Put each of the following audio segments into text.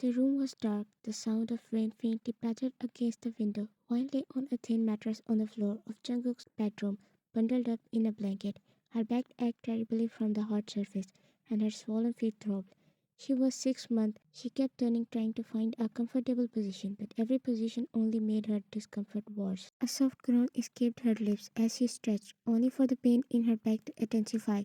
The room was dark, the sound of rain faintly pattered against the window, while lay on a thin mattress on the floor of Jungkook's bedroom, bundled up in a blanket. Her back ached terribly from the hot surface, and her swollen feet throbbed. She was 6 months. She kept turning, trying to find a comfortable position, but every position only made her discomfort worse. A soft groan escaped her lips as she stretched, only for the pain in her back to intensify.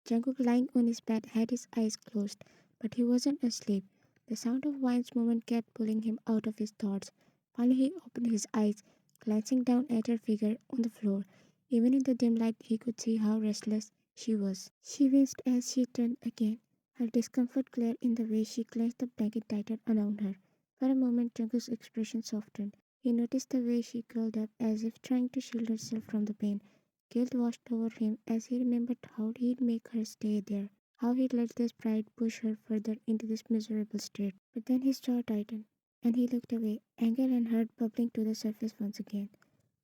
Jungkook, lying on his bed, had his eyes closed, but he wasn't asleep. The sound of Wine's movement kept pulling him out of his thoughts. Finally, he opened his eyes, glancing down at her figure on the floor. Even in the dim light, he could see how restless she was. She winced as she turned again, her discomfort clear in the way she clenched the blanket tighter around her. For a moment, Jungkook's expression softened. He noticed the way she curled up as if trying to shield herself from the pain. Guilt washed over him as he remembered how he'd make her stay there, how he'd let this pride push her further into this miserable state. But then his jaw tightened, and he looked away, anger and hurt bubbling to the surface once again.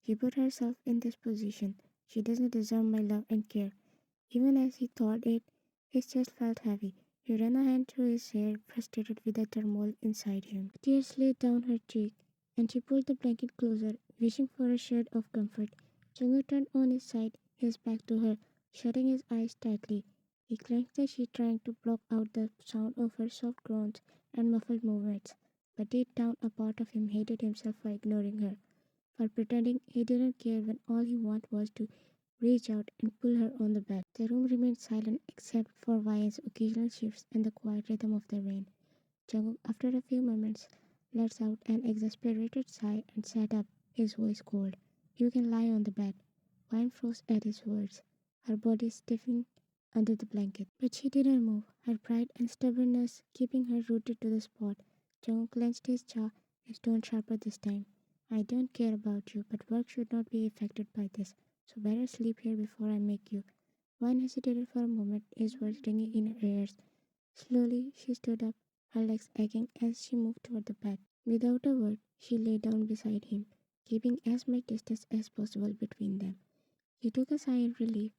She put herself in this position. She doesn't deserve my love and care. Even as he thought it, his chest felt heavy. He ran a hand through his hair, frustrated with the turmoil inside him. Tears slid down her cheek, and she pulled the blanket closer, wishing for a shred of comfort. Jungkook turned on his side, his back to her, shutting his eyes tightly. He clenched the sheet, trying to block out the sound of her soft groans and muffled movements. But deep down, a part of him hated himself for ignoring her, for pretending he didn't care when all he wanted was to reach out and pull her on the bed. The room remained silent except for Vian's occasional shifts and the quiet rhythm of the rain. Jungkook, after a few moments, let out an exasperated sigh and sat up, his voice cold. You can lie on the bed. Vian froze at his words, her body stiffening under the blanket. But she didn't move, her pride and stubbornness keeping her rooted to the spot. Jungkook clenched his jaw, his tone sharper this time. I don't care about you, but work should not be affected by this. So better sleep here before I make you. Vine hesitated for a moment, his words ringing in her ears. Slowly, she stood up, her legs aching as she moved toward the bed. Without a word, she lay down beside him, keeping as much distance as possible between them. He took a sigh of relief.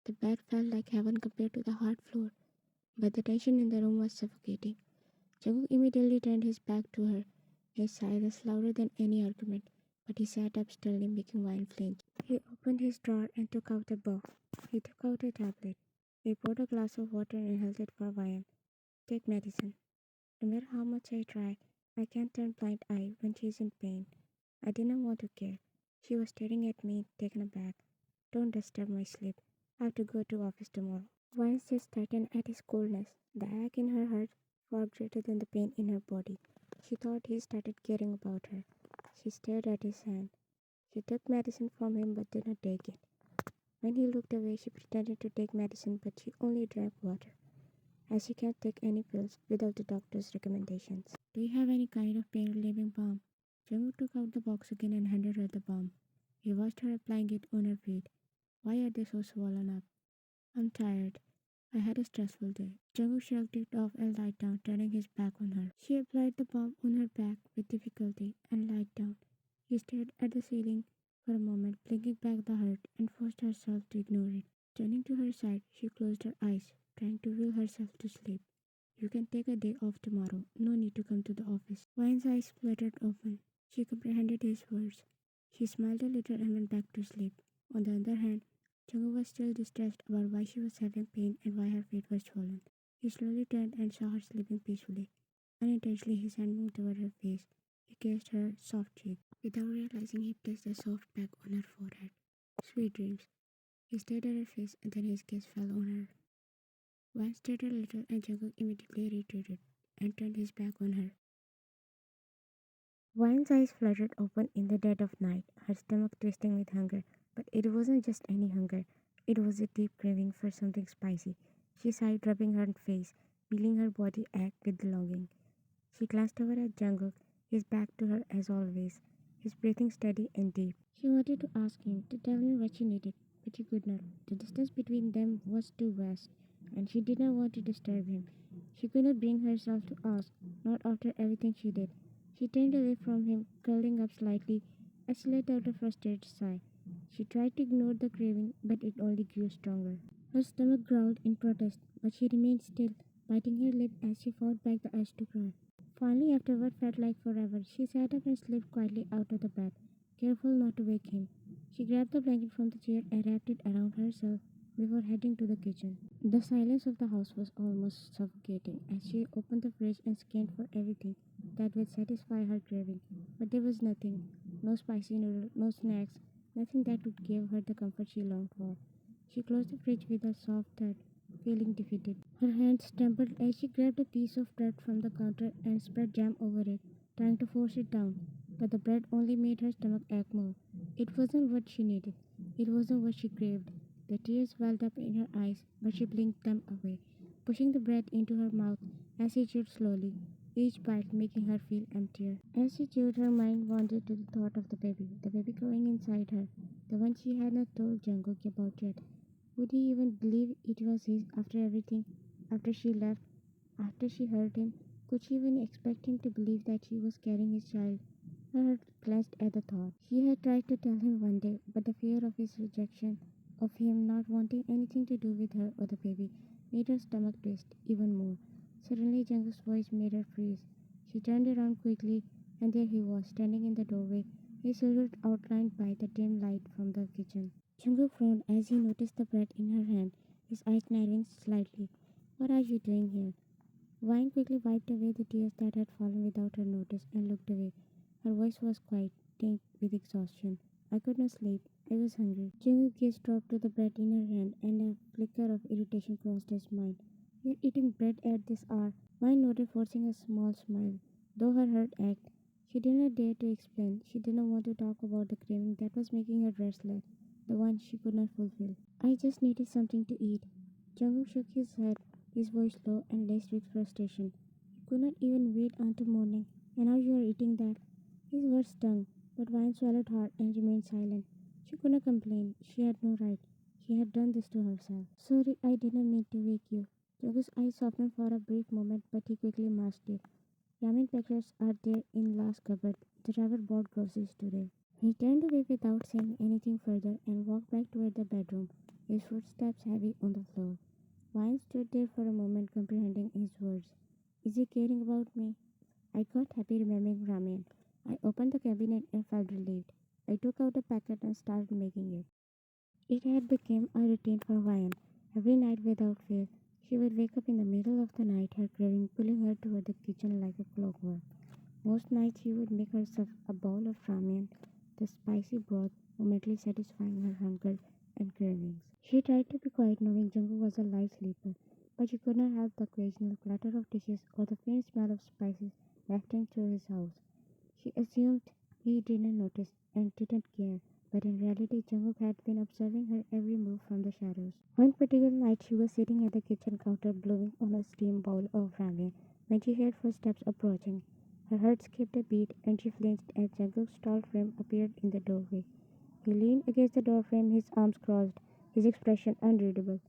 The bed felt like heaven compared to the hard floor, but the tension in the room was suffocating. Jungkook immediately turned his back to her, his silence louder than any argument, but he sat up sternly, making Vine flinch. He opened his drawer and took out a box. He took out a tablet. He poured a glass of water and held it for Vine. Take medicine. No matter how much I try, I can't turn blind eye when she's in pain. I didn't want to care. She was staring at me, taken aback. Don't disturb my sleep. I have to go to office tomorrow. Vine's chest tightened at his coldness. The ache in her heart far greater than the pain in her body. She thought he started caring about her. She stared at his hand. She took medicine from him but did not take it. When he looked away, she pretended to take medicine, but she only drank water, as she can't take any pills without the doctor's recommendations. Do you have any kind of pain relieving balm? Jungkook took out the box again and handed her the balm. He watched her applying it on her feet. Why are they so swollen up? I'm tired. I had a stressful day. Jungkook shrugged it off and lied down, turning his back on her. She applied the balm on her back with difficulty and lied down. He stared at the ceiling for a moment, blinking back the hurt, and forced herself to ignore it. Turning to her side, she closed her eyes, trying to will herself to sleep. You can take a day off tomorrow. No need to come to the office. Vine's eyes fluttered open. She comprehended his words. She smiled a little and went back to sleep. On the other hand, Jungkook was still distressed about why she was having pain and why her feet were swollen. He slowly turned and saw her sleeping peacefully. Unintentionally, his hand moved toward her face. He kissed her soft cheek. Without realizing, he placed a soft peck on her forehead. Sweet dreams. He stared at her face and then his gaze fell on her. Vine stared a little and Jungkook immediately retreated and turned his back on her. Vine's eyes fluttered open in the dead of night, her stomach twisting with hunger. But it wasn't just any hunger. It was a deep craving for something spicy. She sighed, rubbing her face, feeling her body ache with the longing. She glanced over at Jungkook, his back to her as always, his breathing steady and deep. She wanted to ask him to tell me what she needed, but she could not. The distance between them was too vast, and she did not want to disturb him. She could not bring herself to ask, not after everything she did. She turned away from him, curling up slightly, as she let out a frustrated sigh. She tried to ignore the craving, but it only grew stronger. Her stomach growled in protest, but she remained still, biting her lip as she fought back the urge to cry. Finally, after what felt like forever, she sat up and slipped quietly out of the bed, careful not to wake him. She grabbed the blanket from the chair and wrapped it around herself before heading to the kitchen. The silence of the house was almost suffocating as she opened the fridge and scanned for everything that would satisfy her craving. But there was nothing, no spicy noodle, no snacks, nothing that would give her the comfort she longed for. She closed the fridge with a soft thud, feeling defeated. Her hands trembled as she grabbed a piece of bread from the counter and spread jam over it, trying to force it down. But the bread only made her stomach ache more. It wasn't what she needed. It wasn't what she craved. The tears welled up in her eyes, but she blinked them away, pushing the bread into her mouth as she chewed slowly, each bite making her feel emptier. As she chewed, her mind wandered to the thought of the baby growing inside her, the one she had not told Jungkook about yet. Would he even believe it was his after everything? After she left? After she hurt him? Could she even expect him to believe that she was carrying his child? Her heart clenched at the thought. She had tried to tell him one day, but the fear of his rejection, of him not wanting anything to do with her or the baby, made her stomach twist even more. Suddenly, Jungkook's voice made her freeze. She turned around quickly, and there he was, standing in the doorway, his silhouette outlined by the dim light from the kitchen. Jungkook frowned as he noticed the bread in her hand, his eyes narrowing slightly. "What are you doing here?" Vine quickly wiped away the tears that had fallen without her notice and looked away. Her voice was quiet, tinged with exhaustion. "I could not sleep. I was hungry." Jungkook's gaze dropped to the bread in her hand, and a flicker of irritation crossed his mind. "You're eating bread at this hour." Vine nodded, forcing a small smile, though her heart ached. She did not dare to explain. She did not want to talk about the craving that was making her restless, the one she could not fulfill. "I just needed something to eat." Jungkook shook his head, his voice low and laced with frustration. "You could not even wait until morning, and now you are eating that." His words stung, but Vine swallowed hard and remained silent. She could not complain. She had no right. She had done this to herself. "Sorry, I didn't mean to wake you." Jungkook's eyes softened for a brief moment, but he quickly masked it. "Ramen packets are there in last cupboard. The driver bought groceries today." He turned away without saying anything further and walked back toward the bedroom, his footsteps heavy on the floor. Vine stood there for a moment, comprehending his words. Is he caring about me? I got happy remembering ramen. I opened the cabinet and felt relieved. I took out a packet and started making it. It had become a routine for Vine. Every night without fail, she would wake up in the middle of the night, her craving pulling her toward the kitchen like a clockwork. Most nights she would make herself a bowl of ramen, the spicy broth momently satisfying her hunger and cravings. She tried to be quiet, knowing Jungkook was a light sleeper, but she could not help the occasional clatter of dishes or the faint smell of spices wafting through his house. She assumed he didn't notice and didn't care, but in reality Jungkook had been observing her every move from the shadows. One particular night she was sitting at the kitchen counter blowing on a steam bowl of ramen when she heard footsteps approaching. Her heart skipped a beat and she flinched as Jungkook's tall frame appeared in the doorway. He leaned against the doorframe, his arms crossed, his expression unreadable.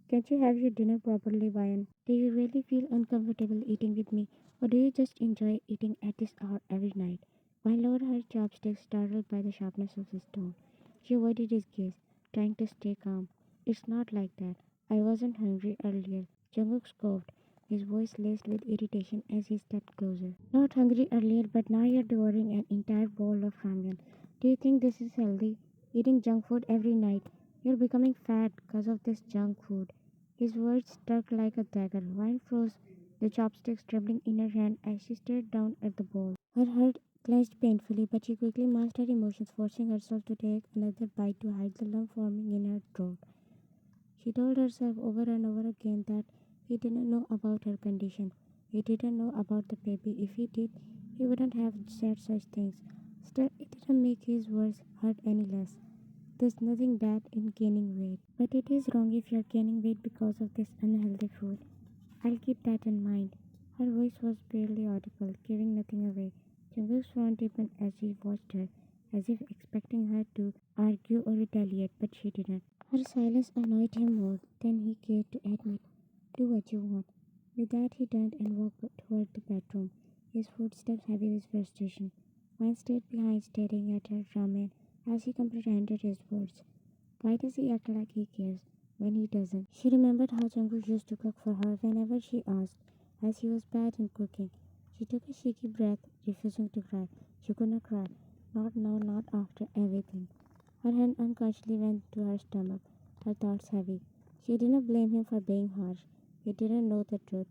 "Can't you have your dinner properly, Vian? Do you really feel uncomfortable eating with me, or do you just enjoy eating at this hour every night?" Vian lowered her chopsticks, startled by the sharpness of his tone. She avoided his gaze, trying to stay calm. "It's not like that. I wasn't hungry earlier." Jungkook scoffed, his voice laced with irritation as he stepped closer. "Not hungry earlier, but now you're devouring an entire bowl of ramen. Do you think this is healthy? Eating junk food every night. You're becoming fat because of this junk food." His words struck like a dagger. Wine froze, the chopsticks trembling in her hand as she stared down at the bowl. Her heart clenched painfully, but she quickly masked her emotions, forcing herself to take another bite to hide the lump forming in her throat. She told herself over and over again that he didn't know about her condition. He didn't know about the baby. If he did, he wouldn't have said such things. Still, it didn't make his words hurt any less. "There's nothing bad in gaining weight, but it is wrong if you're gaining weight because of this unhealthy food. I'll keep that in mind." Her voice was barely audible, giving nothing away. Jungkook's frown deepened as he watched her, as if expecting her to argue or retaliate, but she didn't. Her silence annoyed him more than he cared to admit. "Do what you want." With that, he turned and walked toward the bedroom, his footsteps heavy with frustration. Vine stayed behind, staring at her ramen as he comprehended his words. Why does he act like he cares when he doesn't? She remembered how Jungkook used to cook for her whenever she asked, as he was bad in cooking. She took a shaky breath, refusing to cry. She could not cry. Not now, not after everything. Her hand unconsciously went to her stomach, her thoughts heavy. She didn't blame him for being harsh. He didn't know the truth.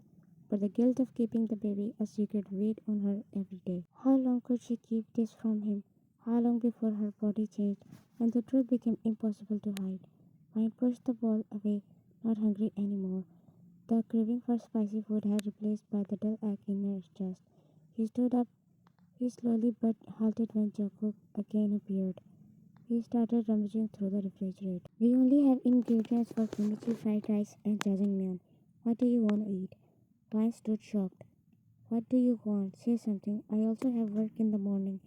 But the guilt of keeping the baby a secret weighed on her every day. How long could she keep this from him? How long before her body changed and the truth became impossible to hide? Vine pushed the ball away, not hungry anymore. The craving for spicy food had replaced by the dull ache in her chest. He stood up. He slowly but halted when Jungkook again appeared. He started rummaging through the refrigerator. We only have ingredients for kimchi fried rice and jajangmyeon. What do you want to eat? Vine stood shocked. What do you want? Say something. I also have work in the morning.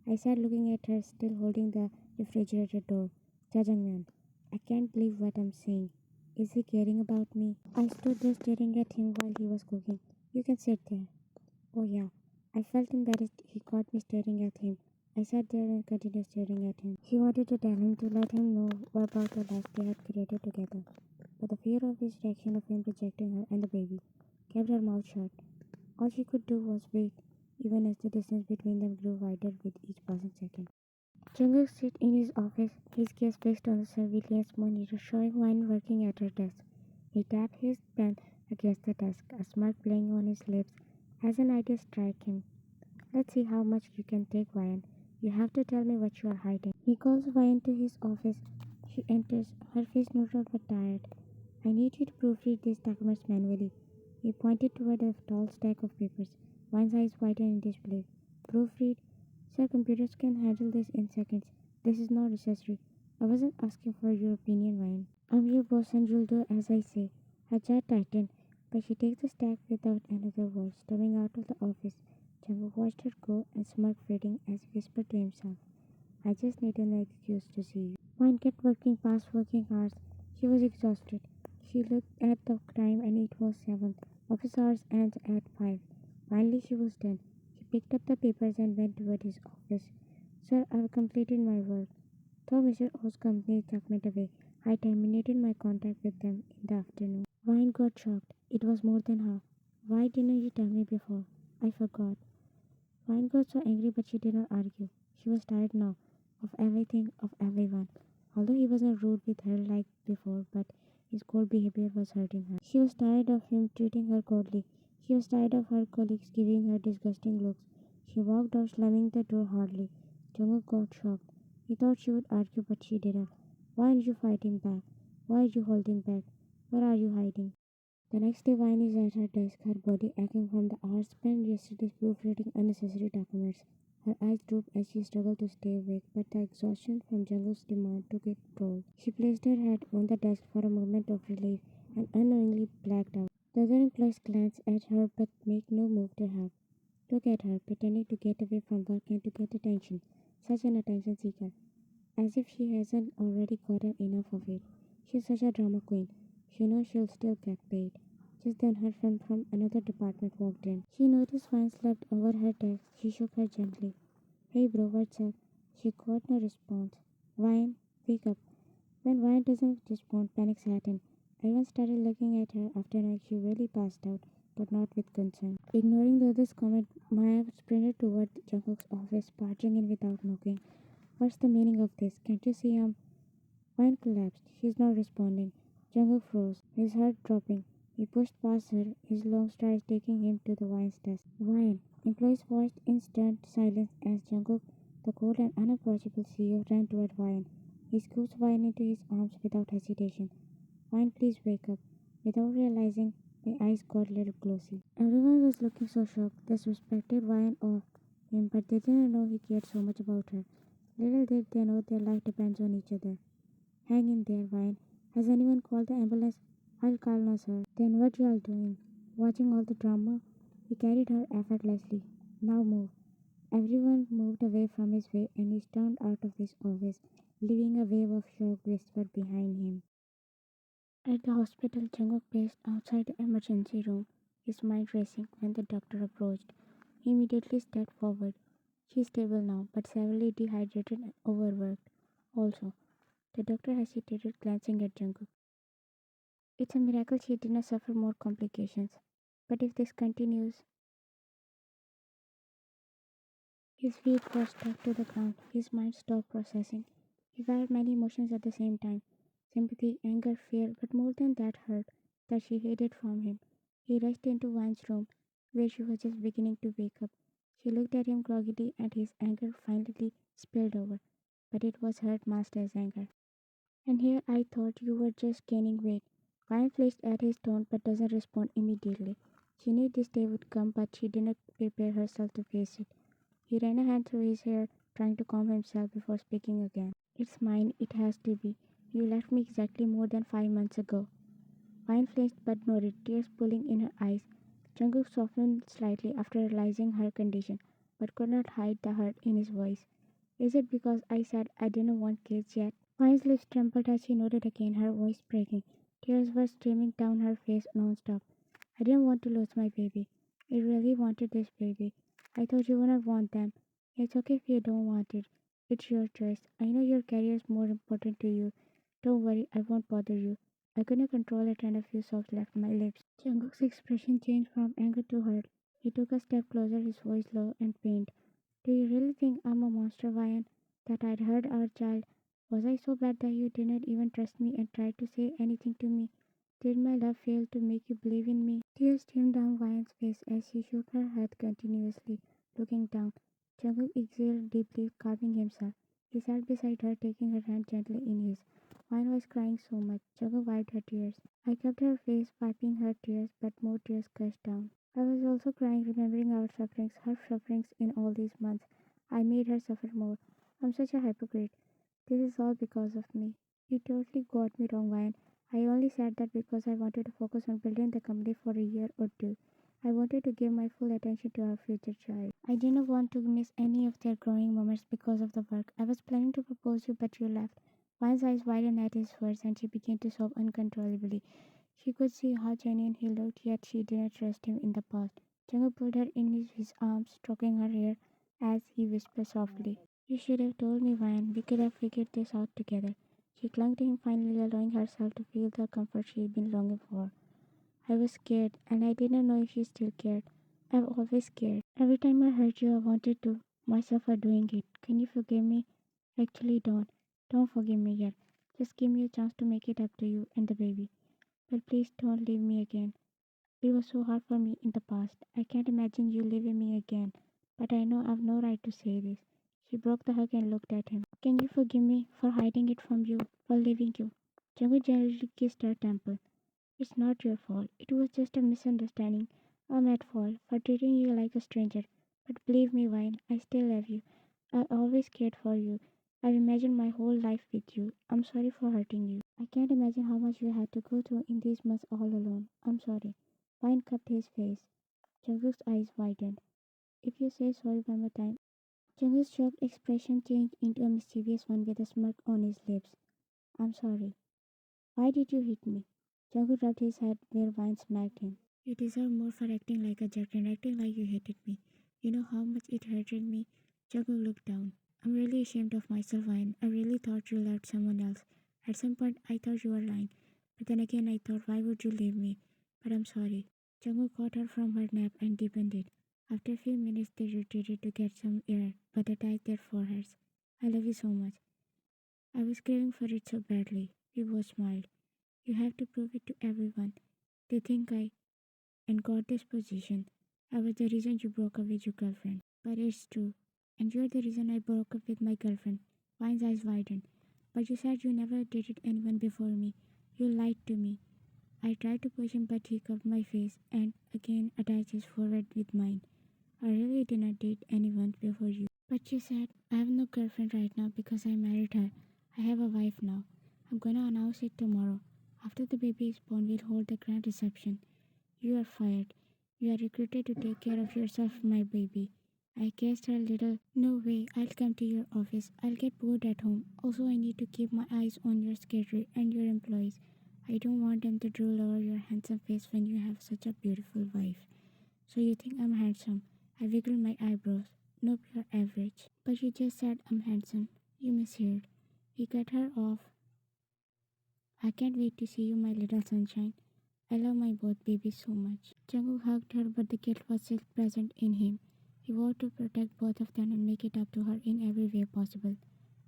I sat looking at her, still holding the refrigerator door. Jajangmyeon. I can't believe what I'm saying. Is he caring about me? I stood there staring at him while he was cooking. You can sit there. Oh, yeah. I felt embarrassed. He caught me staring at him. I sat there and continued staring at him. She wanted to tell him to let him know about the life they had created together. But the fear of his reaction of him rejecting her and the baby kept her mouth shut. All she could do was wait, even as the distance between them grew wider with each passing second. Jungkook sat in his office, his gaze fixed on the surveillance monitor showing Wine working at her desk. He tapped his pen against the desk, a smirk playing on his lips as an idea struck him. Let's see how much you can take, Ryan. You have to tell me what you are hiding. He calls Ryan to his office. She enters, her face neutral but tired. I need you to proofread these documents manually. He pointed toward a tall stack of papers. Ryan's eyes widened in disbelief. Proofread? Sir, computers can handle this in seconds. This is not necessary. I wasn't asking for your opinion, Ryan. I'm your boss and you'll do as I say. Her jaw tightened, but she takes the stack without another word, storming out of the office. Jungkook watched her go and smirked, fading as he whispered to himself, I just need an excuse to see you. Mine kept working past working hours. She was exhausted. She looked at the time and it was 7. Office hours ends at 5. Finally she was done. She picked up the papers and went toward his office. Sir, I've completed my work. Throw Mr. O's company's document away. I terminated my contract with them in the afternoon. Vine got shocked. It was more than half. Why didn't you tell me before? I forgot. Vine got so angry, but she did not argue. She was tired now of everything, of everyone. Although he wasn't rude with her like before, but his cold behavior was hurting her. She was tired of him treating her coldly. She was tired of her colleagues giving her disgusting looks. She walked out, slamming the door hardly. Jungkook got shocked. He thought she would argue, but she didn't. Why aren't you fighting back? Why are you holding back? What are you hiding? The next day, Vine is at her desk, her body aching from the hours spent yesterday proofreading unnecessary documents. Her eyes drooped as she struggled to stay awake, but the exhaustion from Jungkook's demand took its toll. She placed her head on the desk for a moment of relief and unknowingly blacked out. The other employees glanced at her but made no move to help. Look at her, pretending to get away from work and to get attention. Such an attention seeker. As if she hasn't already gotten enough of it. She's such a drama queen. She knows she'll still get paid. Just then her friend from another department walked in. She noticed Vine slept over her desk. She shook her gently. Hey bro, what's up? She got no response. Vine, wake up. When Vine doesn't respond, panic set in. Everyone started looking at her after knowing she really passed out, but not with concern. Ignoring the other's comment, Maya sprinted toward Jungkook's office, barging in without knocking. What's the meaning of this? Can't you see Vine collapsed. She's not responding. Jungkook froze, his heart dropping. He pushed past her, his long strides taking him to the Vine's desk. Vine. Employees watched in stunned silence as Jungkook, the cold and unapproachable CEO, ran toward Vine. He scooped Vine into his arms without hesitation. Vine, please wake up. Without realizing, my eyes got a little glossy. Everyone was looking so shocked. They suspected Vine of him, but they didn't know he cared so much about her. Little did they know their life depends on each other. Hang in there, Vine. Has anyone called the ambulance? I'll call now, sir. Then what y'all doing? Watching all the drama? He carried her effortlessly. Now move. Everyone moved away from his way and he stormed out of his office, leaving a wave of shock whisper behind him. At the hospital, Jungkook paced outside the emergency room, his mind racing when the doctor approached. He immediately stepped forward. She's stable now, but severely dehydrated and overworked. Also, the doctor hesitated, glancing at Jungkook. It's a miracle she did not suffer more complications. But if this continues, His feet were stuck to the ground. His mind stopped processing. He felt many emotions at the same time: sympathy, anger, fear, but more than that, hurt that she hid from him. He rushed into Van's room, where she was just beginning to wake up. She looked at him groggily, and his anger finally spilled over. But it was hurt masked as anger. And here I thought you were just gaining weight. Ryan flinched at his tone but doesn't respond immediately. She knew this day would come, but she didn't prepare herself to face it. He ran a hand through his hair, trying to calm himself before speaking again. It's mine, it has to be. You left me exactly more than 5 months ago. Ryan flinched but nodded, tears pooling in her eyes. Jungkook softened slightly after realizing her condition, but could not hide the hurt in his voice. Is it because I said I didn't want kids yet? Ryan's lips trembled as she nodded again, her voice breaking. Tears were streaming down her face non-stop. I didn't want to lose my baby. I really wanted this baby. I thought you wouldn't want them. It's okay if you don't want it. It's your choice. I know your career is more important to you. Don't worry, I won't bother you. I couldn't control it and a few sobs left my lips. Jungkook's expression changed from anger to hurt. He took a step closer, his voice low and pained. Do you really think I'm a monster, Ryan? That I'd hurt our child? Was I so bad that you didn't even trust me and tried to say anything to me? Did my love fail to make you believe in me? Tears streamed down Ryan's face as she shook her head continuously, looking down. Jungkook exhaled deeply, calming himself. He sat beside her, taking her hand gently in his. Ryan was crying so much. Jungkook wiped her tears. I kept her face, wiping her tears, but more tears gushed down. I was also crying, remembering our sufferings, her sufferings in all these months. I made her suffer more. I'm such a hypocrite. This is all because of me. You totally got me wrong, Ryan. I only said that because I wanted to focus on building the company for a year or two. I wanted to give my full attention to our future child. I didn't want to miss any of their growing moments because of the work. I was planning to propose you, but you left. Ryan's eyes widened at his words and she began to sob uncontrollably. She could see how genuine he looked, yet she didn't trust him in the past. Jungkook pulled her in his arms, stroking her hair as he whispered softly. You should have told me, Ryan. We could have figured this out together. She clung to him, finally allowing herself to feel the comfort she had been longing for. I was scared, and I didn't know if you still cared. I've always cared. Every time I hurt you, I wanted to myself for doing it. Can you forgive me? Actually, don't. Don't forgive me yet. Just give me a chance to make it up to you and the baby. But please don't leave me again. It was so hard for me in the past. I can't imagine you leaving me again. But I know I've no right to say this. She broke the hug and looked at him. Can you forgive me for hiding it from you, for leaving you? Jungkook gently kissed her temple. It's not your fault. It was just a misunderstanding. I'm at fault for treating you like a stranger. But believe me, Vine, I still love you. I always cared for you. I've imagined my whole life with you. I'm sorry for hurting you. I can't imagine how much you had to go through in these months all alone. I'm sorry. Vine cupped his face. Jungkook's eyes widened. If you say sorry one more time. Jungkook's shocked expression changed into a mischievous one with a smirk on his lips. I'm sorry. Why did you hit me? Jungkook rubbed his head where Vine smacked him. You deserve more for acting like a jerk and acting like you hated me. You know how much it hurted me? Jungkook looked down. I'm really ashamed of myself, Vine. I really thought you loved someone else. At some point, I thought you were lying. But then again, I thought, why would you leave me? But I'm sorry. Jungkook caught her from her nap and deepened it. After a few minutes, they retreated to get some air, but they tied their foreheads. I love you so much. I was craving for it so badly. We both smiled. You have to prove it to everyone. They think I and got this position. I was the reason you broke up with your girlfriend. But it's true. And you're the reason I broke up with my girlfriend. Vine's eyes widened. But you said you never dated anyone before me. You lied to me. I tried to push him, but he cupped my face and again attached his forehead with mine. I really did not date anyone before you. But you said, I have no girlfriend right now because I married her. I have a wife now. I'm gonna announce it tomorrow. After the baby is born, we'll hold a grand reception. You are fired. You are recruited to take care of yourself, my baby. I guessed her little. No way, I'll come to your office. I'll get bored at home. Also, I need to keep my eyes on your secretary and your employees. I don't want them to drool over your handsome face when you have such a beautiful wife. So you think I'm handsome? I wiggled my eyebrows. Nope, you're average. But you just said I'm handsome. You misheard. He cut her off. I can't wait to see you, my little sunshine. I love my both babies so much. Jungkook hugged her, but the guilt was still present in him. He vowed to protect both of them and make it up to her in every way possible.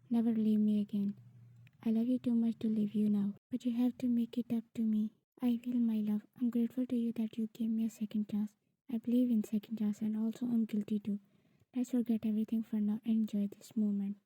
Never leave me again. I love you too much to leave you now, but you have to make it up to me. I will, my love. I'm grateful to you that you gave me a second chance. I believe in second chance and also I'm guilty too. Let's forget everything for now and enjoy this moment.